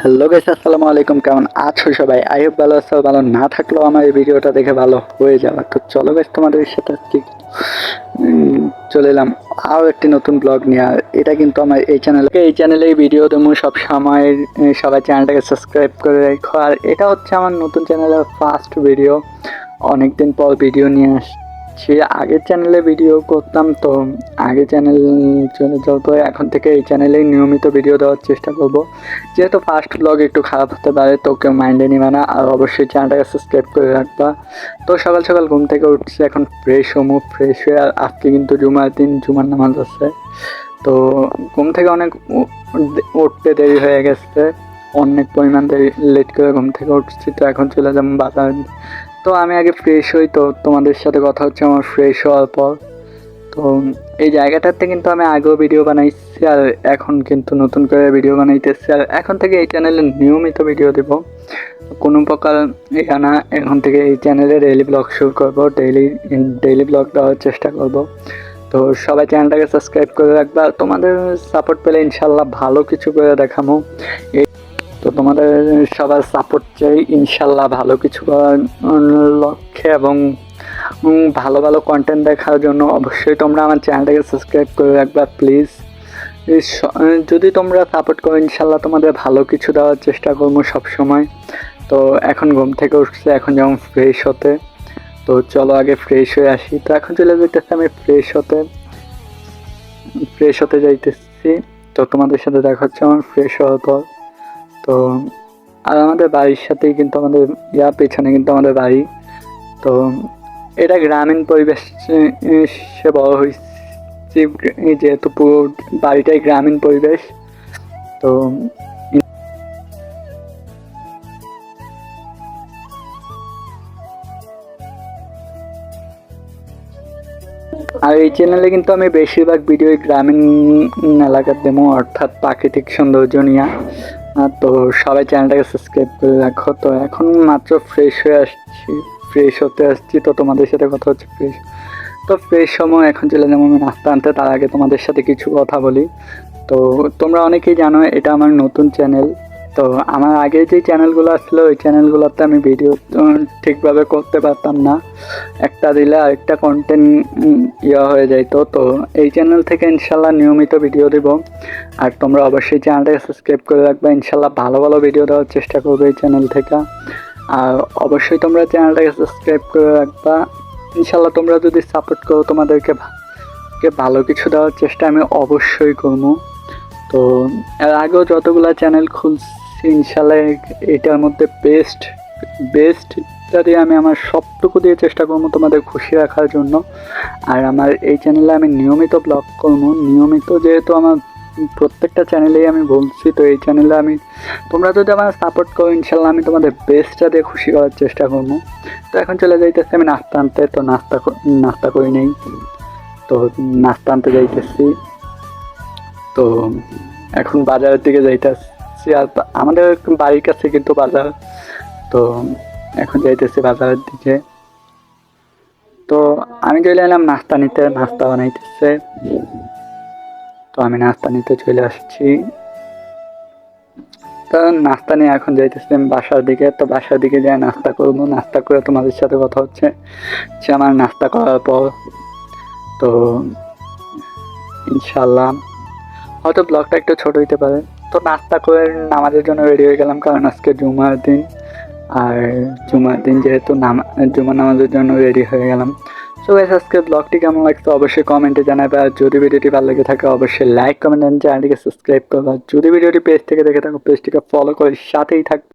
Hello guys, আসসালামু আলাইকুম। কেমন আছো সবাই? আই হোপ ভালো আছো। ভালো না থাকলেও আমার এই ভিডিওটা দেখে ভালো হয়ে যাবে। তো চলো গাইস, তোমাদের সাথে আজকে চলে এলাম আরও একটি নতুন ব্লগ নিয়ে। আর এটা কিন্তু আমার এই চ্যানেলে ভিডিও দেবো সব সময়। সবাই চ্যানেলটাকে সাবস্ক্রাইব করে রাখো। আর এটা হচ্ছে আমার নতুন চ্যানেলের ফার্স্ট ভিডিও। অনেকদিন পর ভিডিও নিয়ে আসছি। আগের চ্যানেলে ভিডিও করতাম, তো আগের চ্যানেল চলে যাওয়ার পরে এখন থেকে এই চ্যানেলেই নিয়মিত ভিডিও দেওয়ার চেষ্টা করব। যেহেতু ফার্স্ট ব্লগ একটু খারাপ হতে পারে, তো কেউ মাইন্ডে নিবে না। আর অবশ্যই চ্যানেলটাকে সাবস্ক্রাইব করে রাখবা। তো সকাল সকাল ঘুম থেকে উঠছি, এখন ফ্রেশ হয়ে। আর আজকে কিন্তু জুমার দিন, জুমার নামাজ আছে। তো ঘুম থেকে অনেক উঠতে দেরি হয়ে গেছে, অনেক পরিমাণ লেট করে ঘুম থেকে উঠছি। তো এখন চলে যাবো বাজার। তো আমি আগে ফ্রেশ হই, তো তোমাদের সাথে কথা হচ্ছে আমার ফ্রেশ হওয়ার পর। তো এই জায়গাটাতে কিন্তু আমি আগেও ভিডিও বানাইছি, আর এখন কিন্তু নতুন করে ভিডিও বানাইতেছি। আর এখন থেকে এই চ্যানেলে নিয়মিত ভিডিও দেব, কোনো প্রকার ইয়া না। এখন থেকে এই চ্যানেলে ডেইলি ব্লগ শুরু করবো, ডেইলি ব্লগ দেওয়ার চেষ্টা করব। তো সবাই চ্যানেলটাকে সাবস্ক্রাইব করে রাখবা। তোমাদের সাপোর্ট পেলে ইনশাল্লাহ ভালো কিছু করে দেখাবো। তো তোমাদের সবার সাপোর্ট চাই ইনশাল্লাহ ভালো কিছু করার লক্ষ্যে, এবং ভালো ভালো কন্টেন্ট দেখার জন্য অবশ্যই তোমরা আমার চ্যানেলটাকে সাবস্ক্রাইব করে রাখবা প্লিজ। যদি তোমরা সাপোর্ট করো ইনশাল্লাহ তোমাদের ভালো কিছু দেওয়ার চেষ্টা করবো সবসময়। তো এখন ঘুম থেকে উঠছে, এখন যেমন ফ্রেশ হতে। তো চলো আগে ফ্রেশ হয়ে আসি। তো এখন চলে যেতেছি আমি ফ্রেশ হতে যাইতেছি। তো তোমাদের সাথে দেখা হচ্ছে আমার ফ্রেশ হওয়ার পর। তো আর আমাদের বাড়ির সাথেই কিন্তু আমাদের পেছনে কিন্তু আমাদের বাড়ি। তো এটা গ্রামীণ পরিবেশ সে বড় হয়েছে, যেহেতু পুরো বাড়িটাই গ্রামীণ পরিবেশ। তো আর এই চ্যানেলে কিন্তু আমি বেশিরভাগ ভিডিও গ্রামীণ এলাকার দেবো, অর্থাৎ প্রাকৃতিক সৌন্দর্য নিয়ে। তো সবাই চ্যানেলটাকে সাবস্ক্রাইব করে রাখো। তো এখন মাত্র ফ্রেশ হতে আসছি। তো তোমাদের সাথে কথা হচ্ছে ফ্রেশ সময় এখন চলে যাবো আমি নাস্তা আনতে। তার আগে তোমাদের সাথে কিছু কথা বলি। তো তোমরা অনেকেই জানো এটা আমার নতুন চ্যানেল। তো আমার আগে যে চ্যানেলগুলো আসলো ওই চ্যানেলগুলোতে আমি ভিডিও ঠিকভাবে করতে পারতাম না, একটা দিলে আরেকটা কন্টেন্ট হয়ে যাইতো। তো এই চ্যানেল থেকে ইনশাল্লাহ নিয়মিত ভিডিও দেব। আর তোমরা অবশ্যই চ্যানেলটাকে সাবস্ক্রাইব করে রাখবে, ইনশাল্লাহ ভালো ভালো ভিডিও দেওয়ার চেষ্টা করবে এই চ্যানেল থেকে। আর অবশ্যই তোমরা চ্যানেলটাকে সাবস্ক্রাইব করে রাখবা। ইনশাল্লাহ তোমরা যদি সাপোর্ট করো তোমাদেরকে ভালো কিছু দেওয়ার চেষ্টা আমি অবশ্যই করবো। তো এর আগেও যতগুলো চ্যানেল খুলছি ইনশাল্লাহ এটার মধ্যে বেস্টটা দিয়ে আমি আমার সবটুকু দিয়ে চেষ্টা করবো তোমাদের খুশি রাখার জন্য। আর আমার এই চ্যানেলে আমি নিয়মিত ব্লগ করবো, যেহেতু আমার প্রত্যেকটা চ্যানেলেই আমি বলছি। তো এই চ্যানেলে তোমরা যদি আমার সাপোর্ট করো ইনশাল্লাহ আমি তোমাদের বেস্টটা দিয়ে খুশি করার চেষ্টা করবো। তো এখন চলে যাইতেছি আমি নাস্তা আনতে। তো নাস্তা করি নেই, তো নাস্তা আনতে যাইতেছি। তো এখন বাজারের দিকে যাইতেছি। আর আমাদের বাড়ির কাছে কিন্তু বাজার। তো এখন যাইতেছি বাজারের দিকে। তো আমি চলে এলাম নাস্তা বানাইতেছে। তো আমি নাস্তা নিতে চলে আসছি। তো নাস্তা নিয়ে এখন যাইতেছি আমি বাসার দিকে। তো বাসার দিকে যাই নাস্তা করবো। নাস্তা করে তোমাদের সাথে কথা হচ্ছে আমার নাস্তা করার পর। তো ইনশাল্লাহ হয়তো ব্লগটা একটু ছোট হইতে পারে। তো নাস্তা করে নামাজের জন্য রেডি হয়ে গেলাম, কারণ আজকে জুমার দিন। আর জুমার দিন যেহেতু জুমার নামাজের জন্য রেডি হয়ে গেলাম। সো গাইস, আজকে ব্লগটি কেমন লাগছে অবশ্যই কমেন্টে জানাবে। আর যদি ভিডিওটি ভালো লেগে থাকে অবশ্যই লাইক কমেন্ট চ্যানেলটিকে সাবস্ক্রাইব করবে। আর যদি ভিডিওটি পেজ থেকে দেখে থাকো পেজটিকে ফলো করে সাথেই থাকবে।